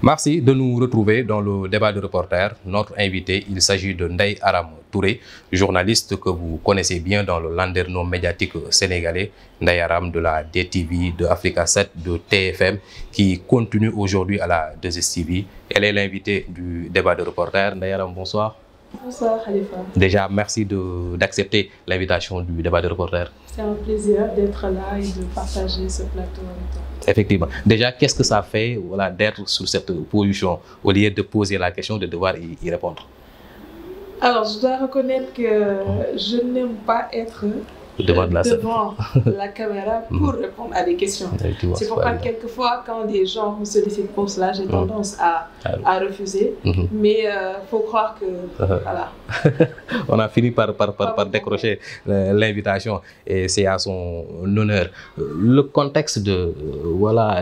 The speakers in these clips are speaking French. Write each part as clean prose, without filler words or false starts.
Merci de nous retrouver dans le débat de reporter. Notre invité, il s'agit de Ndeye Aram Touré, journaliste que vous connaissez bien dans le landerneau médiatique sénégalais. Ndeye Aram de la DTV, de Africa 7, de TFM, qui continue aujourd'hui à la 2STV. Elle est l'invitée du débat de reporter. Ndeye Aram, bonsoir. Bonsoir Khalifa. Déjà, merci d'accepter l'invitation du débat de reporter. C'est un plaisir d'être là et de partager ce plateau avec toi. Effectivement. Déjà, qu'est-ce que ça fait d'être sur cette position au lieu de poser la question, de devoir y répondre? Alors, je dois reconnaître que je n'aime pas être devant la caméra pour répondre à des questions. C'est pourquoi quelquefois, quand des gens me sollicitent pour cela, j'ai tendance à refuser. Mais il faut croire que... Voilà. On a fini par décrocher l'invitation et c'est à son honneur. Le contexte de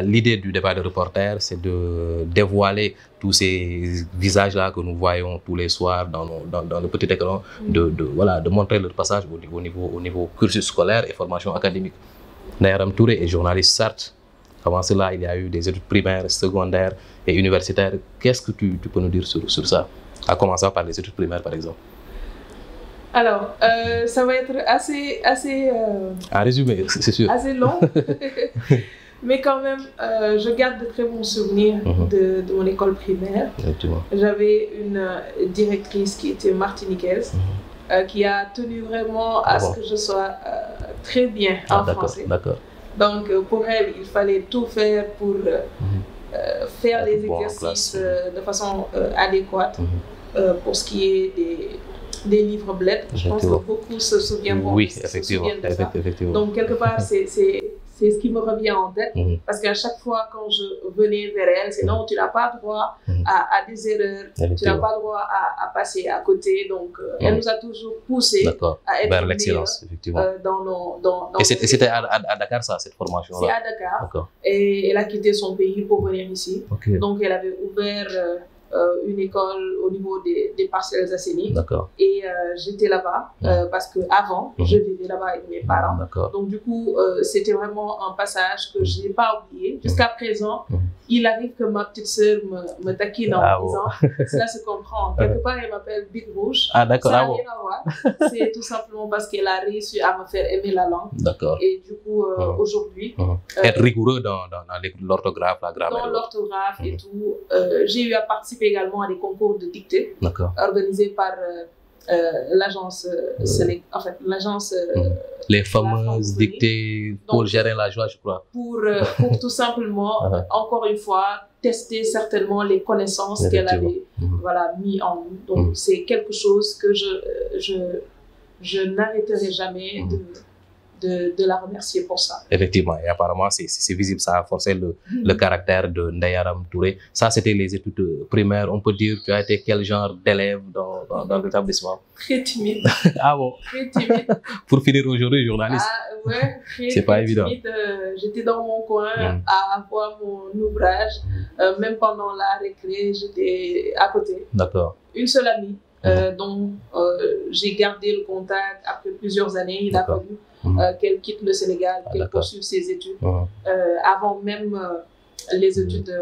l'idée du débat de reporter, c'est de dévoiler tous ces visages-là que nous voyons tous les soirs dans le petit écran, de montrer leur passage au niveau cursus scolaire et formation académique. Ndeye Aram Touré est journaliste, certes. Avant cela, il y a eu des études primaires, secondaires et universitaires. Qu'est-ce que tu peux nous dire sur ça, à commencer par les études primaires, par exemple? Alors, ça va être assez à résumer, c'est sûr. Assez long. Mais quand même, je garde de très bons souvenirs de mon école primaire. J'avais une directrice qui était martiniquaise, qui a tenu vraiment à ce que je sois très bien en français. Donc, pour elle, il fallait tout faire pour faire les exercices de façon adéquate. Pour ce qui est des livres blettes, je pense que beaucoup se souviennent. Oui, effectivement. Donc, quelque part, c'est ce qui me revient en tête, parce qu'à chaque fois quand je venais vers elle, c'est non, tu n'as pas droit à des erreurs, tu n'as pas droit à passer à côté. Donc, elle nous a toujours poussé à être vers l'excellence, effectivement. dans et c'était à Dakar, ça, cette formation-là? C'est à Dakar. Et elle a quitté son pays pour venir ici. Donc, elle avait ouvert une école au niveau des Parcelles Assainies. Et j'étais là-bas parce qu'avant, je vivais là-bas avec mes parents. Donc du coup, c'était vraiment un passage que je n'ai pas oublié. Jusqu'à présent, il arrive que ma petite sœur me taquine en disant, cela se comprend. Quelque part, elle m'appelle Big Rouge. Ça n'a rien à voir. C'est tout simplement parce qu'elle a réussi à me faire aimer la langue. Et du coup, aujourd'hui... être rigoureux dans l'orthographe, la grammaire. Dans l'orthographe et tout. J'ai eu à participer également à des concours de dictée organisés par l'agence l'agence les fameuses dictées pour gérer la joie, je crois. Pour tout simplement, encore une fois, tester certainement les connaissances qu'elle avait mis en nous. Donc, c'est quelque chose que je n'arrêterai jamais de la remercier pour ça. Effectivement, et apparemment c'est visible, ça a forcé le caractère de Ndeye Aram Touré. Ça, c'était les études primaires. On peut dire, tu as été quel genre d'élève dans l'établissement? Très timide. Ah bon? Très timide. Pour finir aujourd'hui journaliste. Ah ouais, c'est pas évident. J'étais dans mon coin à avoir mon ouvrage. Même pendant la récré, j'étais à côté. Une seule amie dont j'ai gardé le contact après plusieurs années. Il a fallu qu'elle quitte le Sénégal, qu'elle poursuive ses études, avant même les études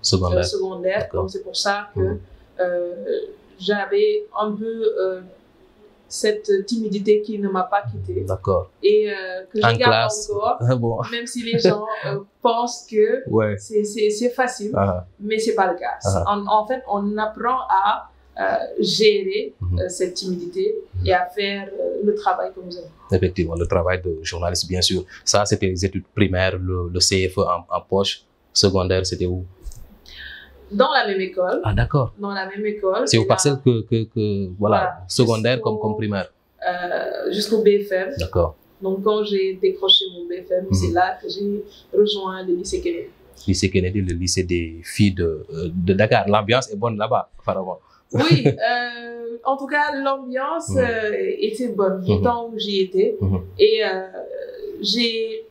secondaires. Donc c'est pour ça que j'avais un peu cette timidité qui ne m'a pas quittée. Et que je garde encore, même si les gens pensent que c'est facile, mais c'est pas le cas. En fait, on apprend à gérer cette timidité et à faire le travail que nous avons. Effectivement, le travail de journaliste, bien sûr. Ça, c'était les études primaires, le CFE en poche. Secondaire, c'était où? Dans la même école. Ah, d'accord. Dans la même école. C'est au Parcelles voilà, secondaire comme primaire. Jusqu'au BFM. Donc, quand j'ai décroché mon BFM, c'est là que j'ai rejoint le lycée Kennedy. Lycée Kennedy, le lycée des filles de Dakar. L'ambiance est bonne là-bas, apparemment. Oui, en tout cas, l'ambiance était bonne du temps où j'y étais. Et j'ai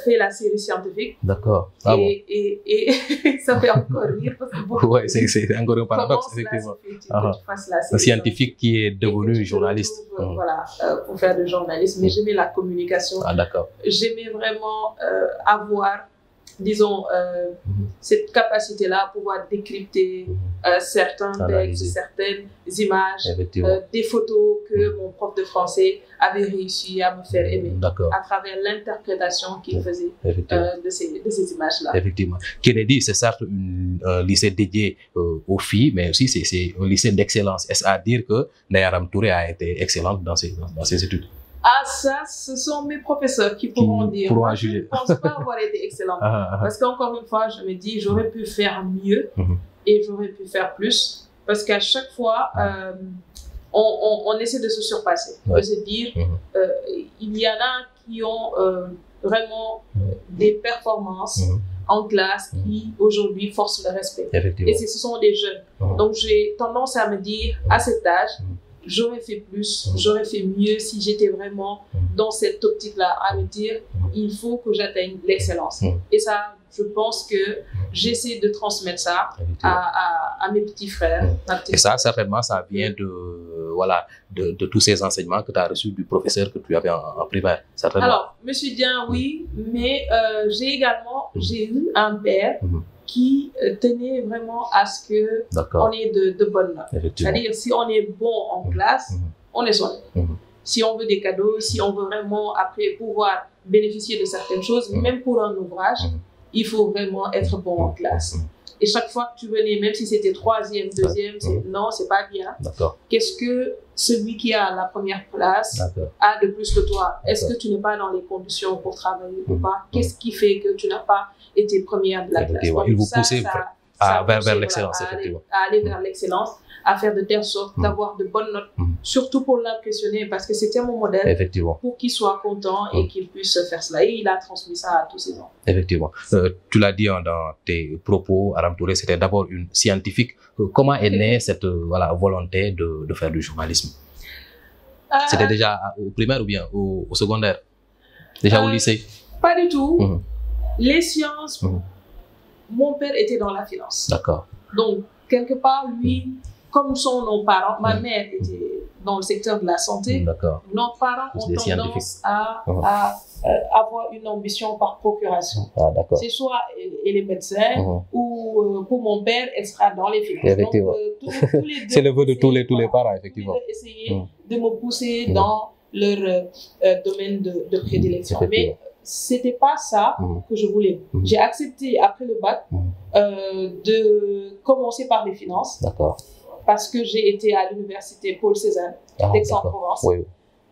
fait la série scientifique. Et ça fait encore rire. Oui, c'est encore un paradoxe, effectivement. Un scientifique qui est devenu journaliste. Voilà, pour faire du journalisme. Mais j'aimais la communication. J'aimais vraiment avoir disons, cette capacité-là à pouvoir décrypter certains textes, certaines images, des photos que mon prof de français avait réussi à me faire aimer à travers l'interprétation qu'il faisait de ces images-là. Effectivement. Kennedy, c'est certes un lycée dédié aux filles, mais aussi c'est un lycée d'excellence. Est-ce à dire que Ndeye Arame Touré a été excellente dans ses études? Ah, ça, ce sont mes professeurs qui pourront dire. Moi, je ne pense pas avoir été excellente. Parce qu'encore une fois, je me dis, j'aurais pu faire mieux et j'aurais pu faire plus. Parce qu'à chaque fois, on essaie de se surpasser, de se dire, il y en a qui ont vraiment des performances en classe qui, aujourd'hui, forcent le respect. Et ce sont des jeunes. Donc, j'ai tendance à me dire, à cet âge, j'aurais fait plus, j'aurais fait mieux si j'étais vraiment dans cette optique-là, à me dire, il faut que j'atteigne l'excellence. Et ça, je pense que j'essaie de transmettre ça à mes petits frères. Et ça, certainement, ça vient de tous ces enseignements que tu as reçus du professeur que tu avais en primaire. Certainement. Alors, Monsieur Dieng, oui, mais j'ai eu un père qui tenait vraiment à ce qu'on ait de bonnes notes. C'est-à-dire, si on est bon en classe, on est soigné. Si on veut des cadeaux, si on veut vraiment, après, pouvoir bénéficier de certaines choses, même pour un ouvrage, il faut vraiment être bon en classe. Et chaque fois que tu venais, même si c'était 3e, 2e, non, c'est pas bien. Qu'est-ce que celui qui a la première place a de plus que toi? Est-ce que tu n'es pas dans les conditions pour travailler ou pas? Qu'est-ce qui fait que tu n'as pas été première de la classe? Il vous poussait vers l'excellence, effectivement. À aller vers l'excellence, à faire de telle sorte d'avoir de bonnes notes, surtout pour l'impressionner, parce que c'était mon modèle, pour qu'il soit content et qu'il puisse faire cela. Et il a transmis ça à tous ses enfants. Effectivement. Tu l'as dit dans tes propos, Arame Touré, c'était d'abord une scientifique. Comment est née cette volonté de faire du journalisme? C'était déjà au primaire ou bien au secondaire? Déjà au lycée? Pas du tout. Les sciences, mon père était dans la finance. Donc, quelque part, lui, comme sont nos parents, ma mère était dans le secteur de la santé, nos parents ont tendance à avoir une ambition par procuration. C'est soit elle est médecin ou pour mon père, elle sera dans les finances. C'est le vœu de tous les parents, effectivement. Ils ont essayé de me pousser dans leur domaine de prédilection. Mais c'était pas ça que je voulais. J'ai accepté, après le bac, de commencer par les finances. Parce que j'ai été à l'université Paul Cézanne d'Aix-en-Provence.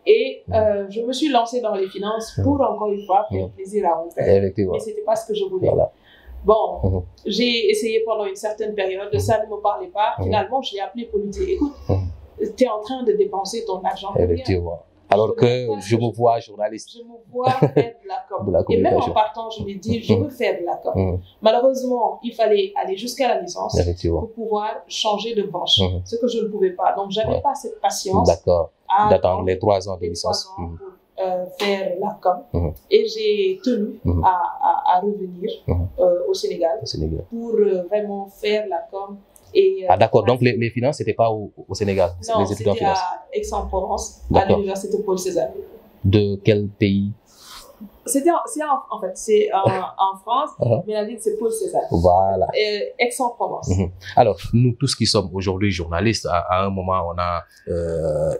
Et je me suis lancée dans les finances pour, encore une fois, faire plaisir à mon père. Mais c'était pas ce que je voulais. Bon, j'ai essayé pendant une certaine période, ça ne me parlait pas. Finalement, je l'ai appelé pour lui dire, écoute, tu es en train de dépenser ton argent. Alors que je me vois journaliste. Je me vois faire de la com. Et même en partant, je lui ai dit, je veux faire de la com. Malheureusement, il fallait aller jusqu'à la licence pour pouvoir changer de branche, ce que je ne pouvais pas. Donc, je n'avais pas cette patience d'attendre les 3 ans de licence pour faire la com. Et j'ai tenu à revenir au Sénégal pour vraiment faire la com. D'accord, donc les finances, c'était pas au Sénégal? Non, c'était à Aix-en-Provence, à l'université Paul Cézanne. De quel pays? C'est en France, mais la ville c'est Paul Cézanne. Voilà. Aix-en-Provence. Alors, nous tous qui sommes aujourd'hui journalistes, à un moment, on a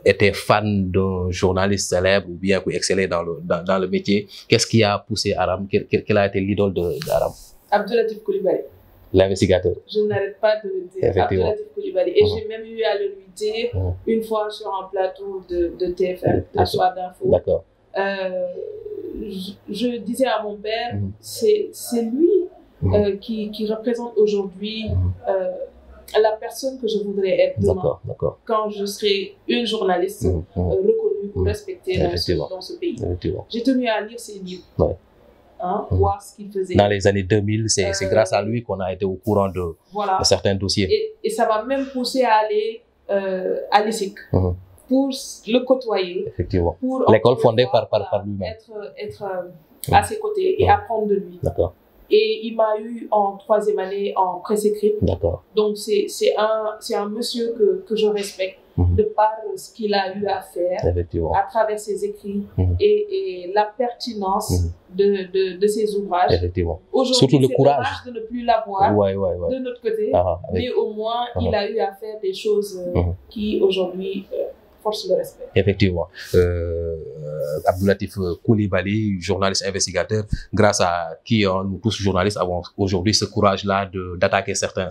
été fan d'un journaliste célèbre ou bien qui excellait dans le métier. Qu'est-ce qui a poussé Arame? Quel a été l'idole d'Arame? Abdoulatif Coulibaly. L'investigateur. Je n'arrête pas de le dire. Abdoulatif Coulibaly. Et j'ai même eu à le lui dire une fois sur un plateau de TFM, à Soir d'Info. Je disais à mon père, c'est lui qui représente aujourd'hui la personne que je voudrais être demain. Quand je serai une journaliste reconnue pour respecter dans ce pays. J'ai tenu à lire ses livres. Voir ce qu'il faisait. Dans les années 2000, c'est grâce à lui qu'on a été au courant de certains dossiers. Et ça m'a même poussé à aller à l'ESSEC pour le côtoyer. Effectivement. L'école fondée par lui-même. Être à ses côtés et apprendre de lui. Et il m'a eu en 3e année en presse écrite. Donc c'est un monsieur que je respecte de par ce qu'il a eu à faire à travers ses écrits et la pertinence de ses ouvrages. Aujourd'hui, c'est dommage de ne plus l'avoir de notre côté, mais au moins, il a eu à faire des choses qui, aujourd'hui, forcent le respect. Effectivement. Abdou Latif Coulibaly, journaliste investigateur, grâce à qui nous tous journalistes avons aujourd'hui ce courage-là d'attaquer certains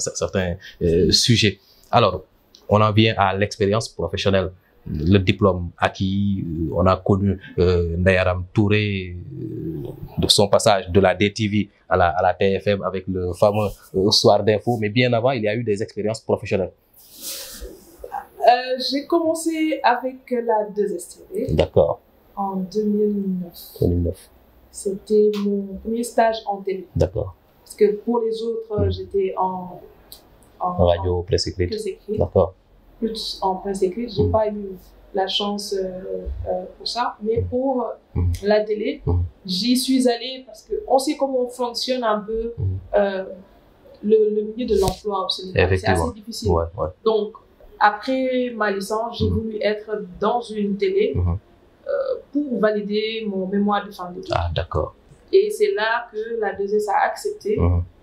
sujets. Alors, on en vient à l'expérience professionnelle, le diplôme acquis. On a connu Ndeye Arame Touré, de son passage de la DTV à la TFM avec le fameux Soir d'info, mais bien avant, il y a eu des expériences professionnelles. J'ai commencé avec la 2STV. D'accord. En 2009. C'était mon premier stage en télé. D'accord. Parce que pour les autres, j'étais en radio, presse écrite. D'accord. Plus en presse écrite. J'ai pas eu la chance pour ça. Mais pour la télé, j'y suis allée parce qu'on sait comment fonctionne un peu le milieu de l'emploi au Sénégal. C'est assez difficile. Donc, après ma licence, j'ai voulu être dans une télé pour valider mon mémoire de fin d'études. Ah, d'accord. Et c'est là que la 2S a accepté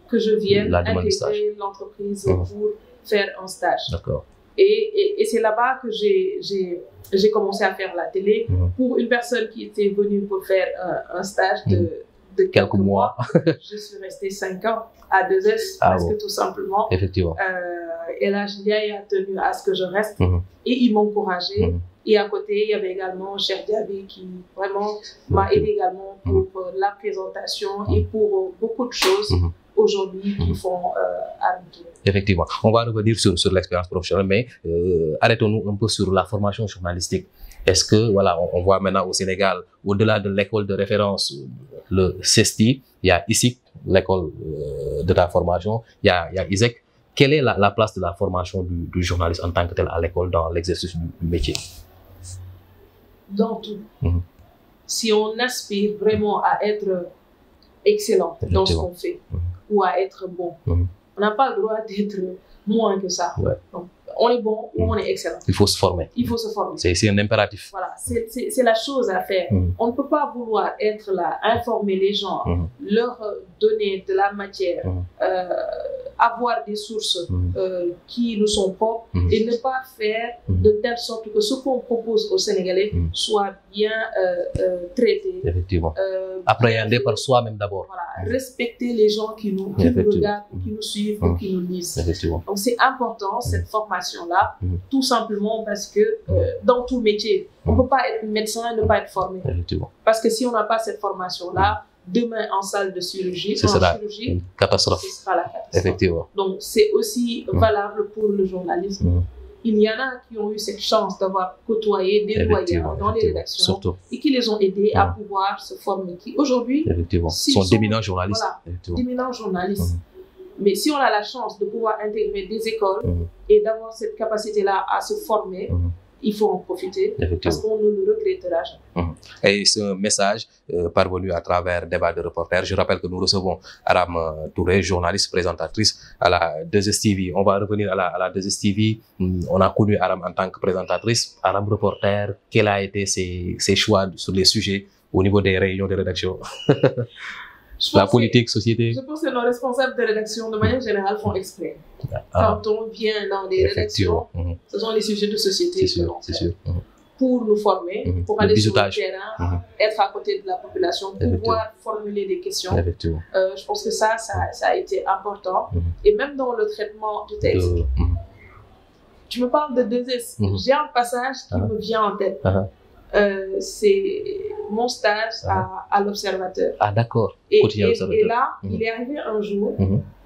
que je vienne intégrer l'entreprise pour faire un stage. D'accord. Et c'est là-bas que j'ai commencé à faire la télé pour une personne qui était venue pour faire un stage de quelques mois. Je suis restée 5 ans à 2S parce que tout simplement, effectivement. Et là, Julia a tenu à ce que je reste et il m'a encouragée. Et à côté, il y avait également Cheikh Diaby qui vraiment m'a aidé également pour la présentation et pour beaucoup de choses aujourd'hui qui font Arame Touré. Effectivement. On va revenir sur l'expérience professionnelle, mais arrêtons-nous un peu sur la formation journalistique. Est-ce que, voilà, on voit maintenant au Sénégal, au-delà de l'école de référence, le CESTI, il y a ici l'école de ta formation, il y a ISEC. Quelle est la place de la formation du journaliste en tant que tel à l'école dans l'exercice du métier? Dans tout. Si on aspire vraiment à être excellent dans ce qu'on fait ou à être bon, on n'a pas le droit d'être moins que ça. Donc, on est bon ou on est excellent. Il faut se former. Il faut se former. C'est un impératif. Voilà, c'est la chose à faire. On ne peut pas vouloir être là, informer les gens, leur donner de la matière, avoir des sources qui nous sont propres et ne pas faire de telle sorte que ce qu'on propose aux Sénégalais soit bien traité. Effectivement. Appréhendé par soi-même d'abord. Voilà, respecter les gens qui nous regardent, qui nous suivent, qui nous lisent. Donc c'est important cette formation-là, tout simplement parce que dans tout métier, on ne peut pas être médecin et ne pas être formé. Parce que si on n'a pas cette formation-là, demain en salle de chirurgie, ce sera une catastrophe. Ce sera la catastrophe. Effectivement. Donc c'est aussi valable pour le journalisme. Il y en a qui ont eu cette chance d'avoir côtoyé des doyens dans les rédactions et qui les ont aidés à pouvoir se former. Qui aujourd'hui sont d'éminents journalistes. Voilà, d'éminents journalistes. Mais si on a la chance de pouvoir intégrer des écoles et d'avoir cette capacité-là à se former, il faut en profiter parce qu'on ne le regrettera jamais. Et c'est un message parvenu à travers débat de reporters. Je rappelle que nous recevons Arame Touré, journaliste, présentatrice à la 2STV. On va revenir à la 2STV. On a connu Arame en tant que présentatrice. Arame reporter, quel a été ses choix sur les sujets au niveau des réunions de rédaction? La politique, société. Je pense que nos responsables de rédaction, de manière générale, font exprès. Quand on vient dans des rédactions, ce sont les sujets de société que l'on fait. Pour nous former, pour aller sur le terrain, être à côté de la population, pouvoir formuler des questions. Je pense que ça a été important. Et même dans le traitement du texte. Tu me parles de 2S. J'ai un passage qui me vient en tête. C'est mon stage à l'Observateur. Ah d'accord. Et là, il est arrivé un jour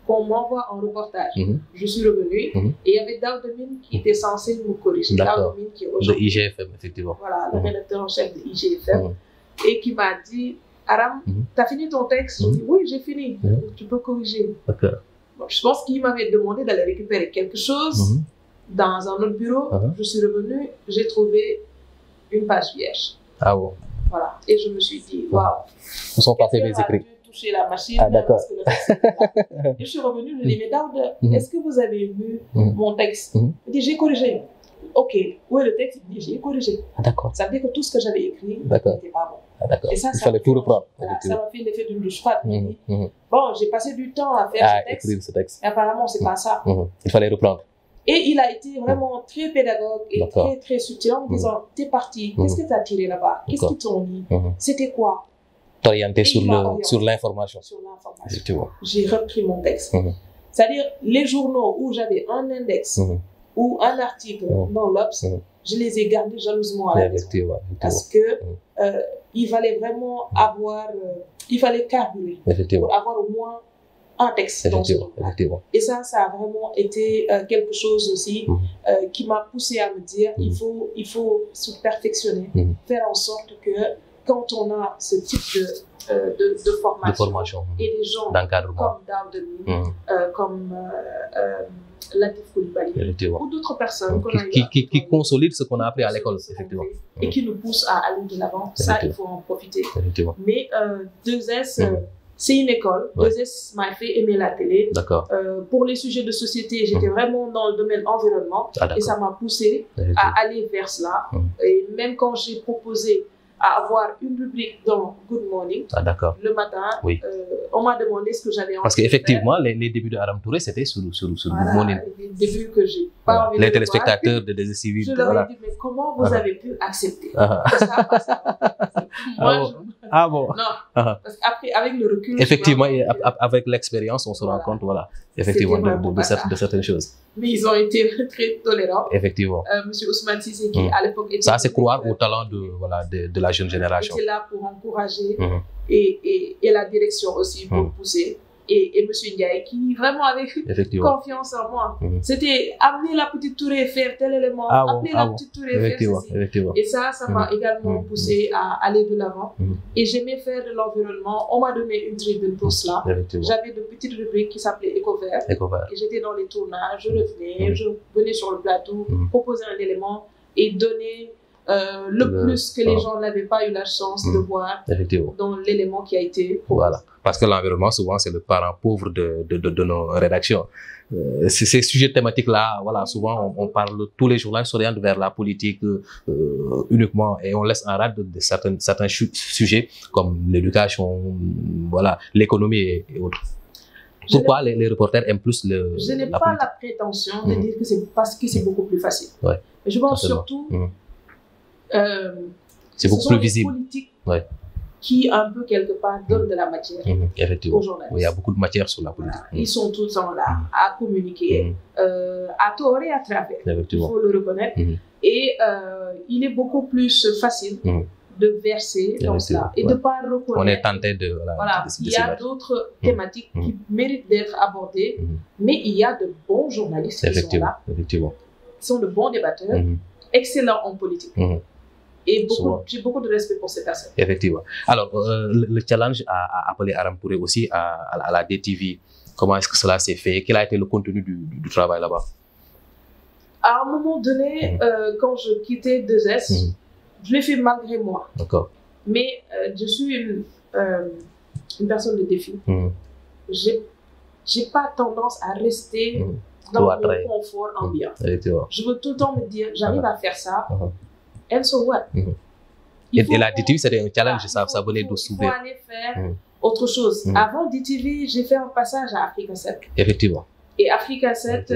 qu'on m'envoie en reportage. Je suis revenue et il y avait Daoudamine qui était censé nous corriger. Daoudamine qui est de IGFM, effectivement. Voilà, le rédacteur en chef de IGFM. Et qui m'a dit, Arame, t'as fini ton texte? Je dis, oui, j'ai fini. Tu peux corriger. Bon, je pense qu'il m'avait demandé d'aller récupérer quelque chose dans un autre bureau. Je suis revenue, j'ai trouvé une page vierge. Ah bon. Voilà. Et je me suis dit, waouh. Où sont passés mes écrits? Toucher la machine. Ah d'accord. Et je suis revenue, je lui ai dit, mais Daoud, est-ce que vous avez vu mon texte? Il dit, j'ai corrigé. OK, où est le texte? J'ai corrigé. D'accord. Ça veut dire que tout ce que j'avais écrit n'était pas bon. D'accord. Et ça, il fallait tout reprendre. Voilà, ça m'a fait l'effet d'une douche froide. Bon, j'ai passé du temps à faire écrire ce texte. Mais apparemment, c'est pas ça. Il fallait reprendre. Et il a été vraiment très pédagogue et très, très subtil en me disant, t'es parti, qu'est-ce que t'as tiré là-bas? Qu'est-ce qu'ils t'ont mis? C'était quoi? T'orienter sur l'information. Sur l'information. J'ai repris mon texte. C'est-à-dire, les journaux où j'avais un index ou un article dans l'Obs, je les ai gardés jalousement à la maison. Parce que il fallait vraiment avoir, il fallait carburer pour avoir au moins un texte dans ce journal. Et ça a vraiment été quelque chose aussi qui m'a poussé à me dire, il faut se perfectionner, faire en sorte que quand on a ce type de formation et des gens comme Daoudani, comme Latif Coulibaly ou d'autres personnes qui consolident ce qu'on a appris à l'école, effectivement. Et qui nous poussent à aller de l'avant. Ça, il faut en profiter. Mais 2S, c'est une école. 2S m'a fait aimer la télé. Pour les sujets de société, j'étais vraiment dans le domaine environnement et ça m'a poussé à aller vers cela. Et même quand j'ai proposé à avoir une rubrique dans Good Morning le matin, on m'a demandé ce que j'avais envie. Parce qu'effectivement, les débuts de Aram Touré, c'était sur Good Morning. Les débuts que j'ai pas envie les téléspectateurs de DSTV. Je leur ai dit, mais comment vous avez pu accepter ça, pas ça. Bon. Non, parce qu'après, avec le recul... Effectivement, avec l'expérience, on se rend compte, effectivement, de certaines choses. Mais ils ont été très tolérants. Effectivement. Monsieur Ousmane Sissé, qui à l'époque était... Ça, c'est croire au talent de la jeune génération. Il était là pour encourager et la direction aussi pour pousser. Et monsieur Ndiaye qui vraiment avait confiance en moi. C'était amener la petite Touré faire tel élément, amener la petite Touré faire ceci. Et ça m'a également poussé à aller de l'avant. Et j'aimais faire de l'environnement. On m'a donné une tribune pour cela. J'avais de petites rubriques qui s'appelaient Éco-Vert. Et j'étais dans les tournages, je revenais, je venais sur le plateau, proposer un élément et donner le plus que les gens n'avaient pas eu la chance de voir dans l'élément qui a été proposé. Parce que l'environnement, souvent, c'est le parent pauvre de nos rédactions. Ces sujets thématiques-là, souvent, on parle, tous les journaux s'orientent vers la politique uniquement et on laisse en rade certains sujets comme l'éducation, l'économie et autres. Pourquoi les reporters aiment plus Je n'ai pas la prétention de dire que c'est parce que c'est beaucoup plus facile. Mais je pense surtout c'est beaucoup plus visible. Politiques qui, un peu quelque part, donnent de la matière aux journalistes. Il y a beaucoup de matière sur la politique. Ils sont tout le temps là à communiquer, à tort et à travers. Il faut le reconnaître. Et il est beaucoup plus facile de verser dans cela et de ne pas reconnaître. On est tenté de... il y a d'autres thématiques qui méritent d'être abordées, mais il y a de bons journalistes qui sont là, qui sont de bons débatteurs, excellents en politique. Et j'ai beaucoup de respect pour ces personnes. Effectivement. Alors, le challenge a appelé Aram Touré aussi à la DTV. Comment est-ce que cela s'est fait? Quel a été le contenu du travail là-bas? À un moment donné, quand je quittais 2S, je l'ai fait malgré moi. Mais je suis une personne de défi. J'ai pas tendance à rester dans mon confort ambiant. Je veux tout le temps me dire, j'arrive à faire ça. And so what? Et la DTV, c'était un challenge, ça venait de s'ouvrir. Il faut aller faire autre chose. Avant DTV, j'ai fait un passage à Africa 7. Effectivement. Et Africa 7,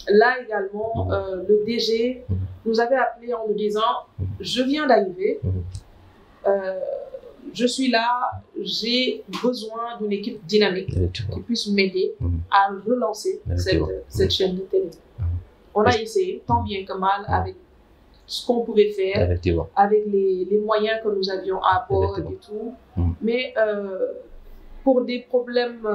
là également, le DG nous avait appelé en nous disant, je viens d'arriver, je suis là, j'ai besoin d'une équipe dynamique qui puisse m'aider à relancer cette chaîne de télé. On a essayé, tant bien que mal, avec ce qu'on pouvait faire, avec les moyens que nous avions à bord et tout. Mais pour des problèmes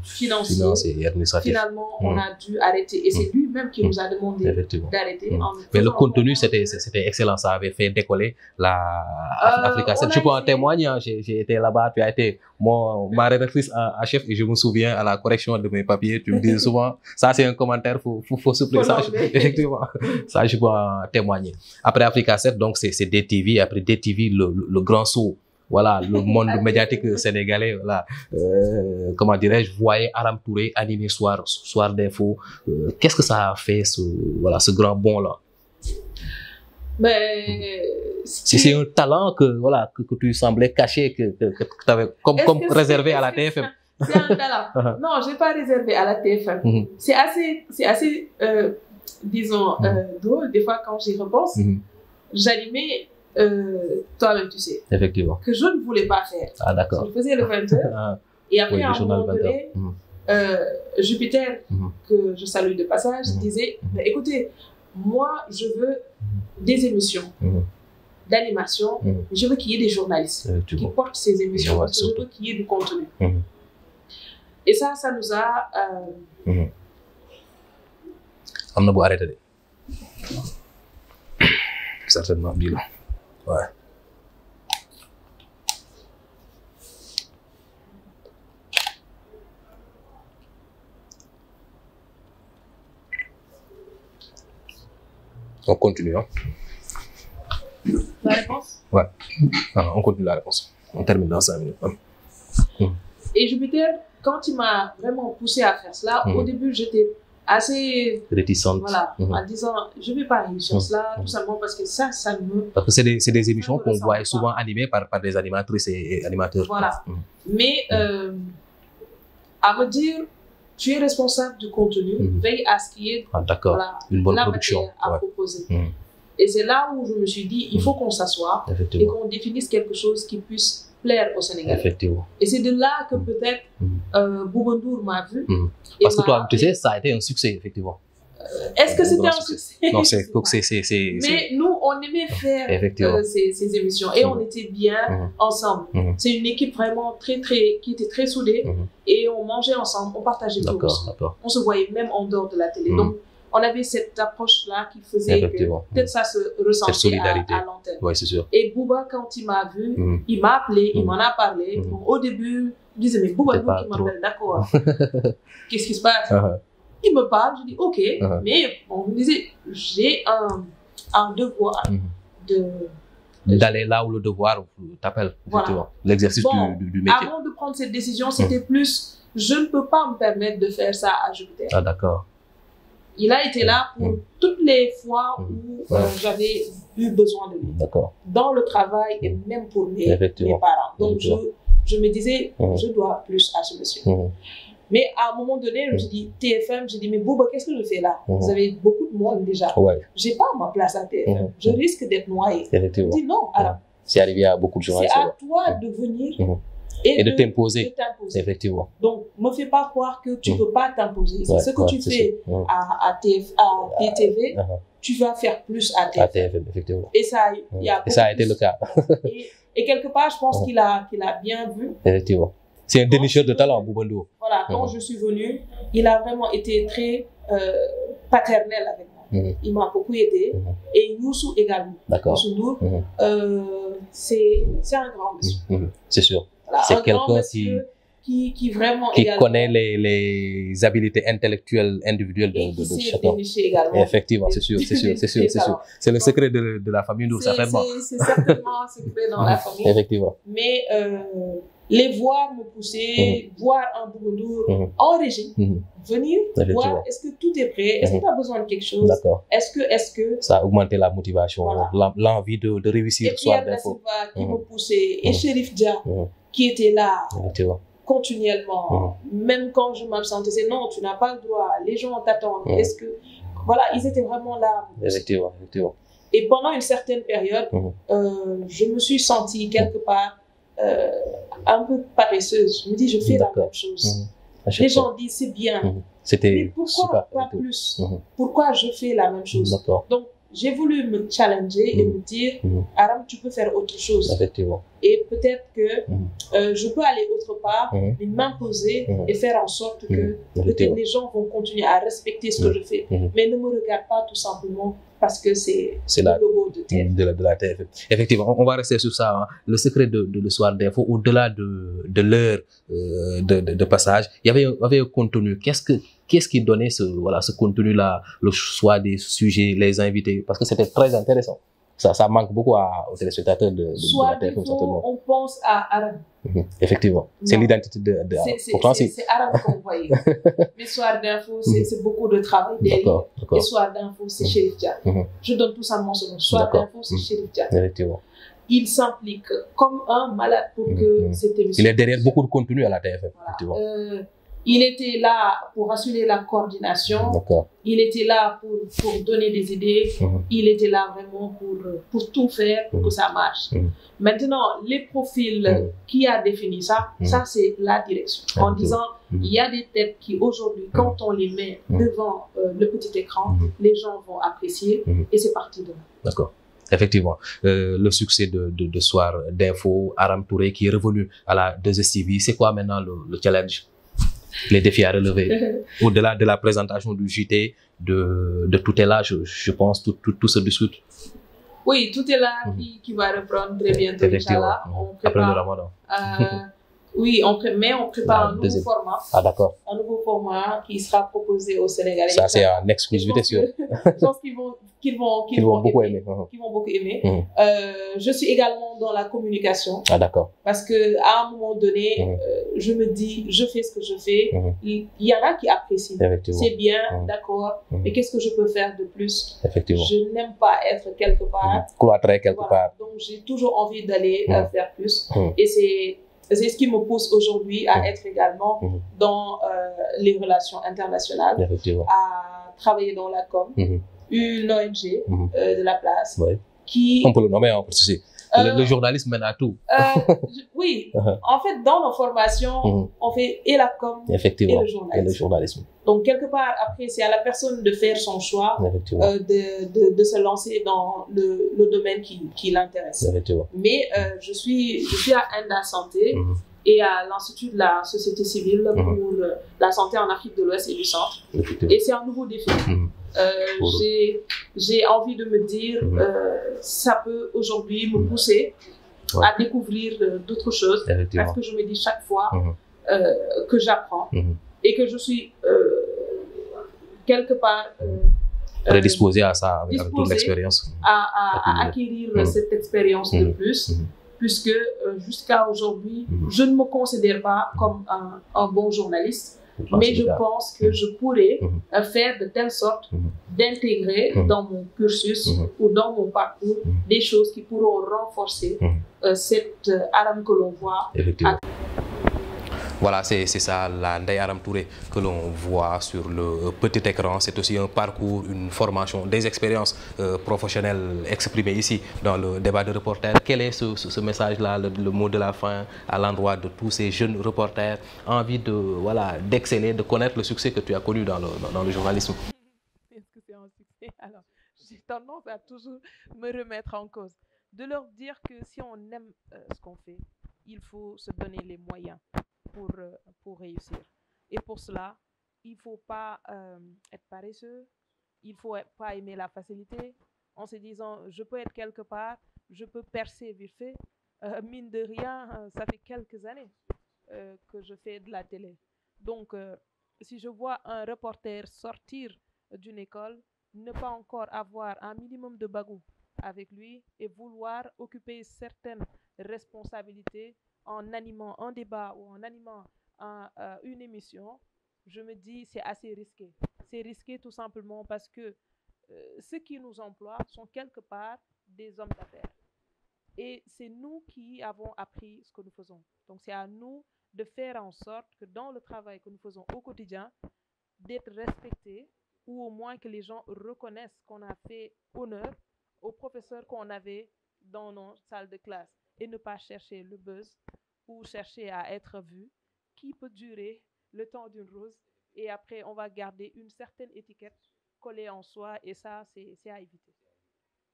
financiers et administratifs, finalement, on a dû arrêter. Et c'est lui-même qui nous a demandé d'arrêter. Mais le contenu, c'était excellent. Ça avait fait décoller Africa 7. Je peux en témoigner. J'ai été là-bas. Tu as été ma rédactrice en chef et je me souviens à la correction de mes papiers. Tu me disais souvent, ça c'est un commentaire, faut souffler ça. Effectivement, ça je peux en témoigner. Après Africa 7, donc c'est DTV. Après DTV, le grand saut voilà, le monde médiatique sénégalais, voilà, comment dirais-je, voyait Aram Touré animer soir d'info. Qu'est-ce que ça a fait, ce grand bond-là? Mais c'est un talent que tu semblais cacher, que tu avais comme réservé à la TFM. C'est un talent. Non, j'ai pas réservé à la TFM. C'est assez, disons, drôle. Des fois, quand j'y repense, j'animais, toi-même, tu sais. Effectivement. Que je ne voulais pas faire. Ah, d'accord. Je faisais le 20h. Et après, à un moment donné, Jupiter, que je salue de passage, disait, écoutez, moi, je veux des émissions d'animation, mais je veux qu'il y ait des journalistes qui portent ces émissions, parce que je veux qu'il y ait du contenu. Et ça nous a... On a beau arrêter. Certainement, bilan. Ouais. On continue, hein? La réponse? Ouais. On continue la réponse. On termine dans 5 minutes. Et Jupiter, quand il m'a vraiment poussé à faire cela, au début, j'étais assez réticente. Voilà, en disant, je ne vais pas réussir sur cela, tout simplement parce que ça me... Parce que c'est des émissions qu'on voit souvent animées par des animatrices et animateurs. Voilà. Mais à me dire, tu es responsable du contenu, veille à ce qu'il y ait une bonne production à proposer. Et c'est là où je me suis dit, il faut qu'on s'assoie et qu'on définisse quelque chose qui puisse plaire au Sénégal. Effectivement. Et c'est de là que peut-être Bouba Ndour m'a vu. Parce que toi, tu sais, ça a été un succès, effectivement. Est-ce que c'était un succès? Non, c'est... Mais nous, on aimait faire ces émissions et on était bien ensemble. C'est une équipe vraiment qui était très soudée et on mangeait ensemble, on partageait tout. On se voyait même en dehors de la télé. Donc, on avait cette approche-là qui faisait que peut-être ça se ressentait à l'antenne. Oui, c'est sûr. Et Bouba, quand il m'a vu, il m'a appelé, il m'en a parlé. Bon, au début, je disais, mais Bouba, qui m'appelle, d'accord. Qu'est-ce qui se passe? Il me parle, je dis, ok. Mais on me disait, j'ai un devoir d'aller là où le devoir t'appelle, effectivement. L'exercice du métier. Avant de prendre cette décision, c'était plus, je ne peux pas me permettre de faire ça à Jupiter. Ah, d'accord. Il a été là pour toutes les fois où j'avais eu besoin de lui. D'accord. Dans le travail et même pour mes parents. Donc, je me disais, je dois plus à ce monsieur. Mais à un moment donné, je me suis dit, TFM, j'ai dit, mais Bouba, qu'est-ce que je fais là? Vous avez beaucoup de monde déjà. J'ai pas ma place à TFM. Je risque d'être noyé. Je me dis, non, alors. C'est arrivé à beaucoup de gens. C'est à toi de venir et de t'imposer. Effectivement. Donc, ne me fais pas croire que tu ne peux pas t'imposer. C'est ce que tu fais à TTV, tu vas faire plus à TFM. À TFM, effectivement. Et ça a été le cas. et quelque part, je pense qu'il a bien vu. Effectivement. C'est un dénicheur de talent, Bouba Ndour. Voilà, quand je suis venue, il a vraiment été très paternel avec moi. Il m'a beaucoup aidé. Et Youssou également. D'accord. Youssou Ndour, c'est un grand monsieur. C'est sûr. Voilà, c'est quelqu'un qui vraiment qui connaît les habiletés intellectuelles individuelles de chacun. Effectivement, c'est sûr. C'est le secret de la famille Ndour, certainement. C'est certainement un secret dans la famille. Effectivement. Mais les voir me pousser, voir un Bouba Ndour en régie, venir voir est-ce que tout est prêt, est-ce que tu as besoin de quelque chose, est-ce que ça a augmenté la motivation, l'envie de réussir le soir d'info. Et qui me poussait, et Chérif Dia qui était là continuellement, même quand je m'absentais, c'est non, tu n'as pas le droit, les gens t'attendent, est-ce que voilà, ils étaient vraiment là. Effectivement. Et pendant une certaine période, je me suis sentie quelque part un peu paresseuse. Je me dis, je fais la même chose. Les gens disent, c'est bien. Mais pourquoi pas plus? Pourquoi je fais la même chose? Donc, j'ai voulu me challenger et me dire, Aram, tu peux faire autre chose. Effectivement. Et peut-être que je peux aller autre part, mais m'imposer et faire en sorte que peut-être les gens vont continuer à respecter ce que je fais. Mais ne me regarde pas tout simplement parce que c'est le logo de TFM. De la TFM. Effectivement, on va rester sur ça. Hein. Le secret de le soir d'info, au-delà de l'heure de passage, il y avait un contenu. Qu'est-ce qui donnait ce contenu-là, le choix des sujets, les invités? Parce que c'était très intéressant. Ça manque beaucoup aux téléspectateurs de la TFM, certainement. On pense à Aram. Effectivement. C'est l'identité pourtant, c'est Aram qu'on voyait. Mais Soir d'info, c'est beaucoup de travail derrière. Et Soir d'info, c'est Chérif Dia. Je donne tout simplement ce nom. Soir d'info, c'est Chérif Dia. Effectivement. Il s'implique comme un malade pour que cette émission... Il est derrière beaucoup de contenu à la TFM. Voilà. Il était là pour assurer la coordination. Il était là pour donner des idées. Il était là vraiment pour tout faire pour que ça marche. Maintenant, les profils qui a défini ça, ça c'est la direction. En disant, il y a des têtes qui aujourd'hui, quand on les met devant le petit écran, les gens vont apprécier et c'est parti de là. D'accord. Effectivement, le succès de Soir d'info, Aram Touré qui est revenu à la 2STV, c'est quoi maintenant le challenge? Les défis à relever, au-delà de la présentation du JT, de Tout est là, je pense, tout se discute. Oui, Tout est là qui va reprendre très bientôt, Inch'Allah. Après le Ramadan. Oui, mais on prépare un nouveau format. Ah, d'accord. Un nouveau format qui sera proposé aux Sénégalais. Ça, c'est en exclusivité, sûr. Je pense qu'ils vont beaucoup aimer. Qu'ils vont beaucoup aimer. Je suis également dans la communication. Ah, d'accord. Parce que à un moment donné, je me dis, je fais ce que je fais. Il y en a qui apprécient. C'est bien, d'accord. Mais qu'est-ce que je peux faire de plus? Effectivement. Je n'aime pas être quelque part. Cloîtré quelque part. Donc, j'ai toujours envie d'aller faire plus. Et c'est ce qui me pousse aujourd'hui à être également dans les relations internationales, à travailler dans la com, une ONG de la place qui... On peut le nommer, parce que le journalisme mène à tout. Oui, en fait, dans nos formations, on fait et la com et le journalisme. Donc, quelque part, après, c'est à la personne de faire son choix, de se lancer dans le domaine qui l'intéresse. Mais je suis à Enda Santé et à l'Institut de la société civile pour la santé en Afrique de l'Ouest et du Centre. Et c'est un nouveau défi. J'ai envie de me dire, ça peut aujourd'hui me pousser à découvrir d'autres choses, parce que je me dis chaque fois que j'apprends et que je suis quelque part prédisposé à ça avec toute l'expérience, à acquérir cette expérience de plus, puisque jusqu'à aujourd'hui, je ne me considère pas comme un bon journaliste. Mais je pense que je pourrais faire de telle sorte d'intégrer dans mon cursus ou dans mon parcours des choses qui pourront renforcer cette Aram que l'on voit. Voilà, c'est ça, la Ndeye Aram Touré que l'on voit sur le petit écran. C'est aussi un parcours, une formation, des expériences professionnelles exprimées ici dans le débat de reporters. Quel est ce message-là, le mot de la fin à l'endroit de tous ces jeunes reporters, envie d'exceller, de connaître le succès que tu as connu dans le journalisme? Est-ce que c'est un succès? Alors, j'ai tendance à toujours me remettre en cause. De leur dire que si on aime ce qu'on fait, il faut se donner les moyens pour réussir. Et pour cela, il ne faut pas être paresseux, il ne faut pas aimer la facilité, en se disant, je peux être quelque part, je peux percer vite fait. Mine de rien, ça fait quelques années que je fais de la télé. Donc, si je vois un reporter sortir d'une école, ne pas encore avoir un minimum de bagou avec lui et vouloir occuper certaines responsabilités en animant un débat ou en animant une émission, je me dis c'est assez risqué. C'est risqué tout simplement parce que ceux qui nous emploient sont quelque part des hommes d'affaires. Et c'est nous qui avons appris ce que nous faisons. Donc c'est à nous de faire en sorte que dans le travail que nous faisons au quotidien, d'être respectés ou au moins que les gens reconnaissent qu'on a fait honneur aux professeurs qu'on avait dans nos salles de classe et ne pas chercher le buzz ou chercher à être vu, qui peut durer le temps d'une rose et après on va garder une certaine étiquette collée en soi et ça c'est à éviter.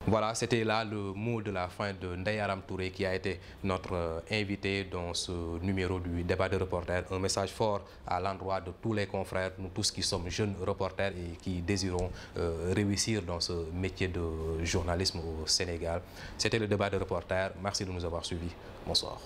Voilà, c'était là le mot de la fin de Ndeye Aram Touré qui a été notre invité dans ce numéro du débat de reporters. Un message fort à l'endroit de tous les confrères, nous tous qui sommes jeunes reporters et qui désirons réussir dans ce métier de journalisme au Sénégal. C'était le débat de reporters. Merci de nous avoir suivis. Bonsoir.